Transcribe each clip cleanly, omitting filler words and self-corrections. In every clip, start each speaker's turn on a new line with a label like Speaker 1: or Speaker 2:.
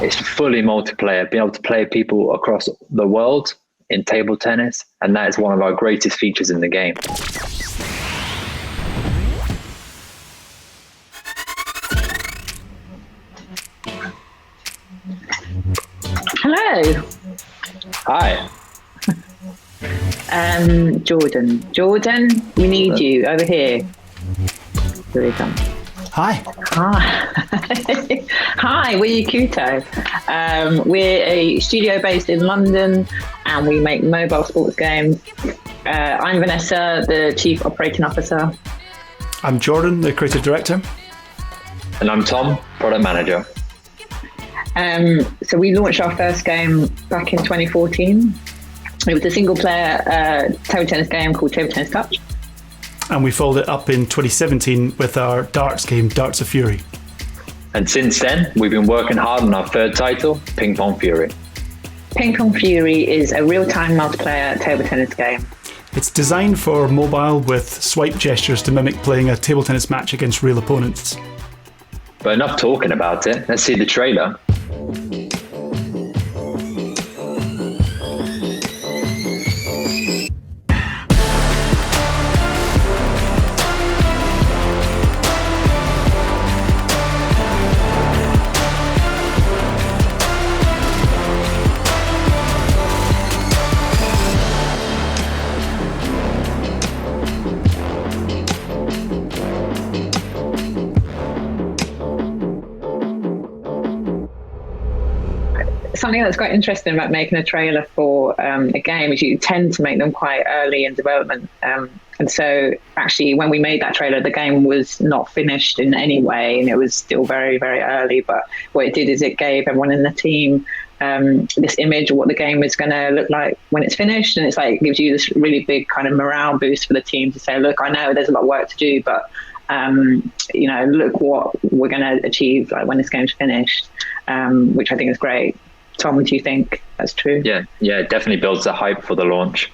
Speaker 1: It's fully multiplayer, being able to play people across the world in table tennis, and that is one of our greatest features in the game.
Speaker 2: Hello.
Speaker 1: Hi.
Speaker 2: Jordan, we need you over here. Here we come.
Speaker 3: Hi.
Speaker 2: Hi, we're Yakuto. We're a studio based in London and we make mobile sports games. I'm Vanessa, the Chief Operating Officer.
Speaker 3: I'm Jordan, the Creative Director.
Speaker 1: And I'm Tom, Product Manager.
Speaker 2: So we launched our first game back in 2014. It was a single player table tennis game called Table Tennis Touch.
Speaker 3: And we followed it up in 2017 with our darts game, Darts of Fury.
Speaker 1: And since then, we've been working hard on our third title, Ping Pong Fury.
Speaker 2: Ping Pong Fury is a real-time multiplayer table tennis game.
Speaker 3: It's designed for mobile with swipe gestures to mimic playing a table tennis match against real opponents.
Speaker 1: But enough talking about it, let's see the trailer.
Speaker 2: Something that's quite interesting about making a trailer for a game is you tend to make them quite early in development. And so actually when we made that trailer, the game was not finished in any way and it was still very, very early. But what it did is it gave everyone in the team this image of what the game is going to look like when it's finished. And it's like, it gives you this really big kind of morale boost for the team to say, look, I know there's a lot of work to do, but look what we're going to achieve like when this game's finished, which I think is great. Tom, do you think that's true?
Speaker 1: Yeah, it definitely builds the hype for the launch.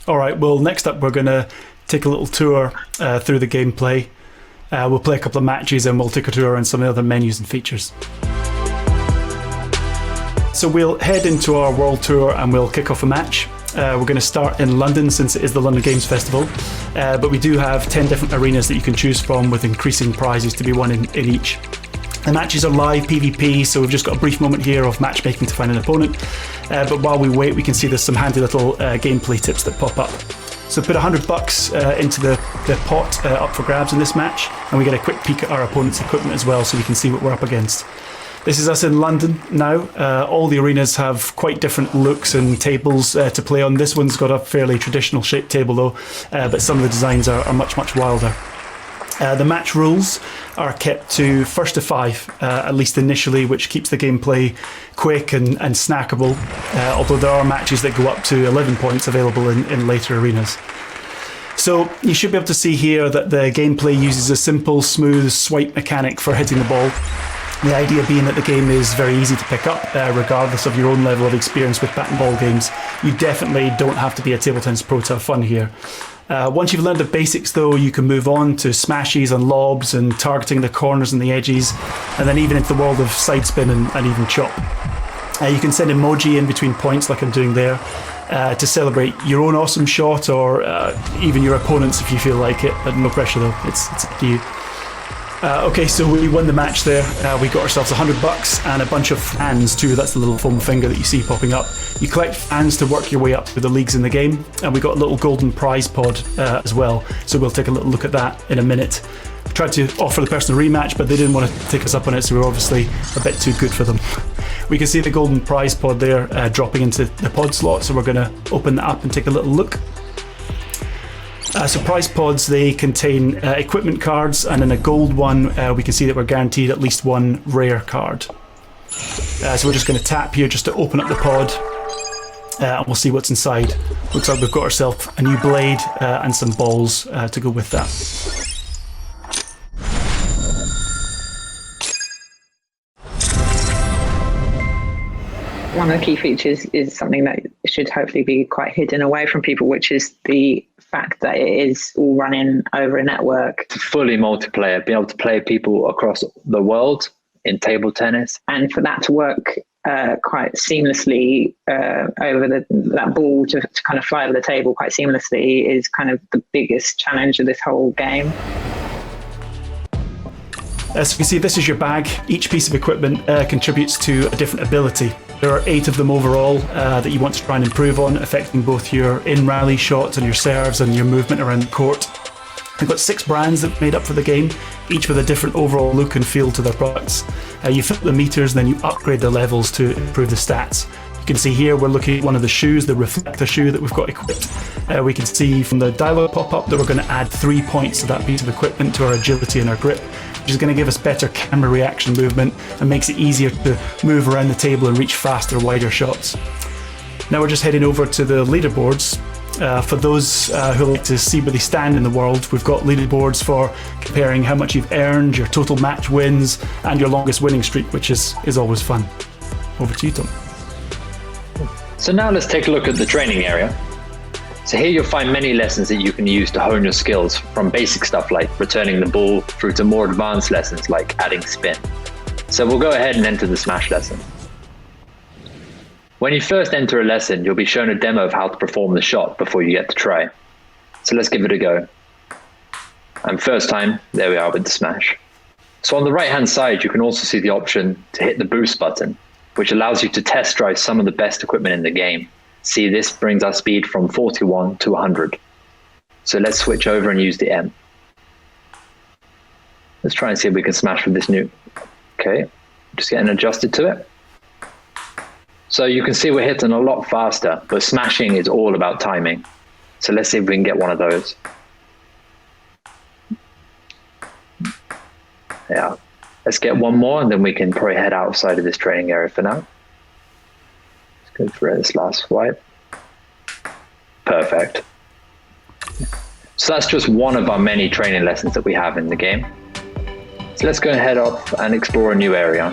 Speaker 3: All right, well, next up, we're going to take a little tour through the gameplay. We'll play a couple of matches and we'll take a tour on some of the other menus and features. So we'll head into our world tour and we'll kick off a match. We're going to start in London since it is the London Games Festival, but we do have 10 different arenas that you can choose from with increasing prizes to be won in each. The matches are live PvP, so we've just got a brief moment here of matchmaking to find an opponent. But while we wait, we can see there's some handy little gameplay tips that pop up. So put $100 into the pot up for grabs in this match, and we get a quick peek at our opponent's equipment as well, so we can see what we're up against. This is us in London now. All the arenas have quite different looks and tables to play on. This one's got a fairly traditional shaped table though, but some of the designs are much, much wilder. The match rules are kept to first to 5, at least initially, which keeps the gameplay quick and snackable, although there are matches that go up to 11 points available in later arenas. So you should be able to see here that the gameplay uses a simple, smooth swipe mechanic for hitting the ball. The idea being that the game is very easy to pick up, regardless of your own level of experience with bat and ball games. You definitely don't have to be a table tennis pro to have fun here. Once you've learned the basics though, you can move on to smashes and lobs and targeting the corners and the edges, and then even into the world of side spin and even chop. You can send emoji in between points like I'm doing there to celebrate your own awesome shot or even your opponent's if you feel like it, but no pressure though, it's up to you. Okay, so we won the match there. We got ourselves $100 and a bunch of fans too. That's the little foam finger that you see popping up. You collect fans to work your way up to the leagues in the game, and we got a little golden prize pod as well. So we'll take a little look at that in a minute. We tried to offer the person a rematch, but they didn't want to take us up on it, so we're obviously a bit too good for them. We can see the golden prize pod there dropping into the pod slot, so we're going to open that up and take a little look. So prize pods, they contain equipment cards, and in a gold one we can see that we're guaranteed at least one rare card. So we're just going to tap here just to open up the pod and we'll see what's inside. Looks like we've got ourselves a new blade and some balls to go with that.
Speaker 2: One of the key features is something that should hopefully be quite hidden away from people, which is the fact that it is all running over a network.
Speaker 1: Fully multiplayer, being able to play people across the world in table tennis.
Speaker 2: And for that to work quite seamlessly over that ball to kind of fly over the table quite seamlessly is kind of the biggest challenge of this whole game.
Speaker 3: As you can see, this is your bag. Each piece of equipment contributes to a different ability. There are 8 of them overall that you want to try and improve on, affecting both your in-rally shots and your serves and your movement around the court. We've got 6 brands that made up for the game, each with a different overall look and feel to their products. You flip the meters, then you upgrade the levels to improve the stats. You can see here we're looking at one of the shoes, the reflector shoe that we've got equipped. We can see from the dialogue pop-up that we're going to add 3 points to that piece of equipment to our agility and our grip, which is going to give us better camera reaction movement and makes it easier to move around the table and reach faster, wider shots. Now we're just heading over to the leaderboards. For those who like to see where they stand in the world, we've got leaderboards for comparing how much you've earned, your total match wins, and your longest winning streak, which is always fun. Over to you, Tom.
Speaker 1: So now let's take a look at the training area. So here you'll find many lessons that you can use to hone your skills, from basic stuff like returning the ball through to more advanced lessons like adding spin. So we'll go ahead and enter the Smash lesson. When you first enter a lesson, you'll be shown a demo of how to perform the shot before you get to try. So let's give it a go. And first time, there we are with the Smash. So on the right hand side, you can also see the option to hit the boost button, which allows you to test drive some of the best equipment in the game. See, this brings our speed from 41 to 100. So let's switch over and use the M. Let's try and see if we can smash with this new. Okay, just getting adjusted to it. So you can see we're hitting a lot faster, but smashing is all about timing. So let's see if we can get one of those. Yeah, let's get one more and then we can probably head outside of this training area for now. Go through this last swipe. Perfect. So that's just one of our many training lessons that we have in the game. So let's go and head off and explore a new area.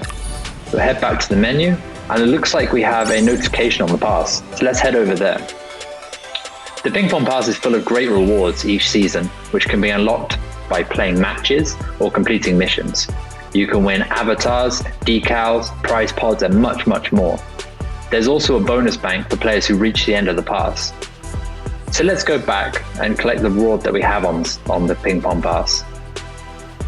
Speaker 1: We'll head back to the menu, and it looks like we have a notification on the pass. So let's head over there. The Ping Pong Pass is full of great rewards each season, which can be unlocked by playing matches or completing missions. You can win avatars, decals, prize pods, and much, much more. There's also a bonus bank for players who reach the end of the pass. So let's go back and collect the reward that we have on the Ping Pong Pass.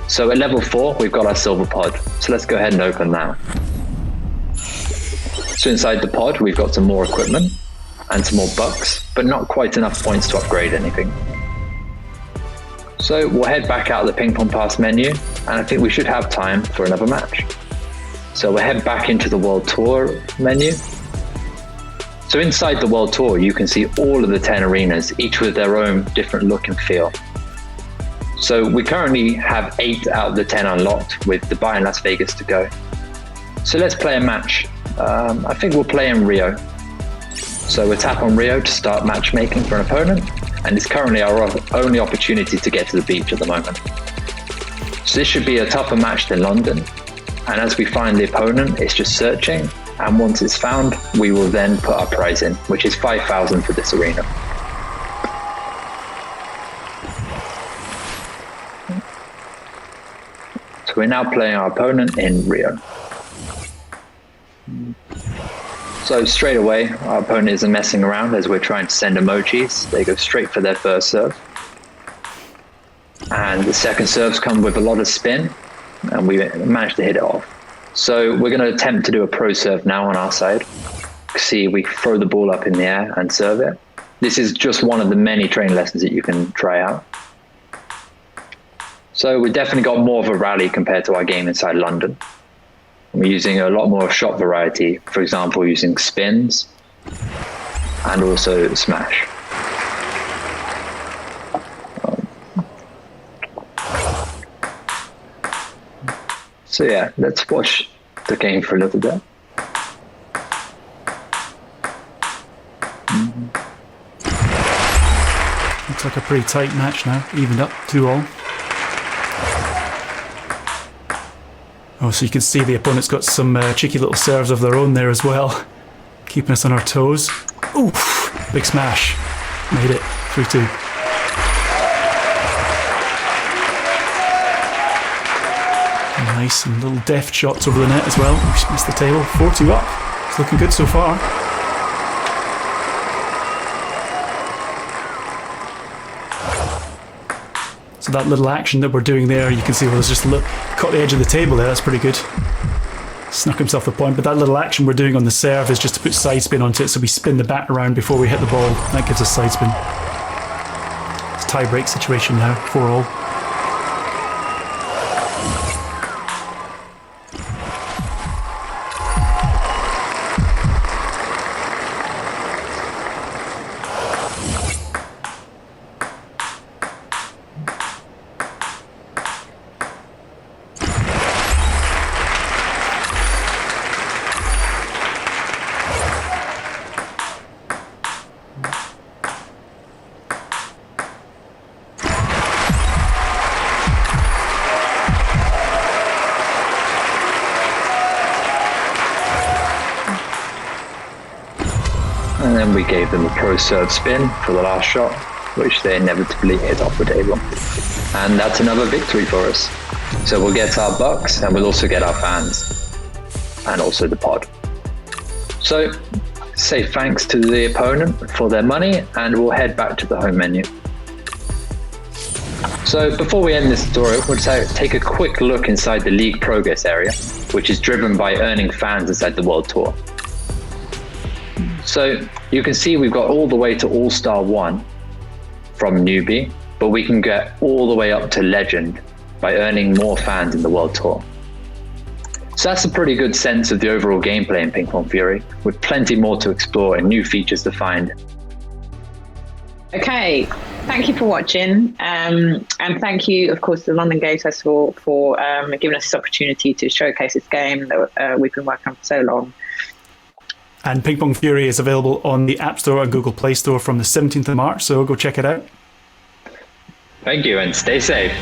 Speaker 1: So at level 4, we've got our silver pod. So let's go ahead and open that. So inside the pod, we've got some more equipment and some more bucks, but not quite enough points to upgrade anything. So we'll head back out of the Ping Pong Pass menu, and I think we should have time for another match. So we'll head back into the World Tour menu. So inside the World Tour, you can see all of the 10 arenas, each with their own different look and feel. So we currently have 8 out of the 10 unlocked, with Dubai and Las Vegas to go. So let's play a match. I think we'll play in Rio. So we'll tap on Rio to start matchmaking for an opponent, and it's currently our only opportunity to get to the beach at the moment. So this should be a tougher match than London, and as we find the opponent, it's just searching. And once it's found, we will then put our prize in, which is 5,000 for this arena. So we're now playing our opponent in Rio. So straight away, our opponent isn't messing around as we're trying to send emojis. They go straight for their first serve. And the second serves come with a lot of spin, and we managed to hit it off. So we're going to attempt to do a pro serve now on our side. See, we throw the ball up in the air and serve it. This is just one of the many training lessons that you can try out. So we definitely got more of a rally compared to our game inside London. We're using a lot more shot variety, for example, using spins and also smash. So yeah, let's watch the game for a little bit.
Speaker 3: Looks like a pretty tight match now, evened up 2-2. Oh, so you can see the opponent's got some cheeky little serves of their own there as well, keeping us on our toes. Oof, big smash. Made it, 3-2. Nice, and little deft shots over the net as well. We just missed the table. 4-2 up. It's looking good so far. So that little action that we're doing there, you can see there's just caught the edge of the table there. That's pretty good. Snuck himself the point, but that little action we're doing on the serve is just to put side spin onto it, so we spin the bat around before we hit the ball. That gives us side spin. It's a tie break situation now, 4-all.
Speaker 1: And then we gave them a pro serve spin for the last shot, which they inevitably hit off the table. And that's another victory for us. So we'll get our bucks, and we'll also get our fans, and also the pod. So say thanks to the opponent for their money, and we'll head back to the home menu. So before we end this tutorial, we'll take a quick look inside the league progress area, which is driven by earning fans inside the World Tour. So you can see we've got all the way to All-Star 1 from newbie, but we can get all the way up to legend by earning more fans in the World Tour. So that's a pretty good sense of the overall gameplay in Ping Pong Fury, with plenty more to explore and new features to find.
Speaker 2: Okay, thank you for watching, and thank you, of course, to the London Games Festival for giving us this opportunity to showcase this game that we've been working on for so long.
Speaker 3: And Ping Pong Fury is available on the App Store and Google Play Store from the 17th of March, so go check it out.
Speaker 1: Thank you, and stay safe.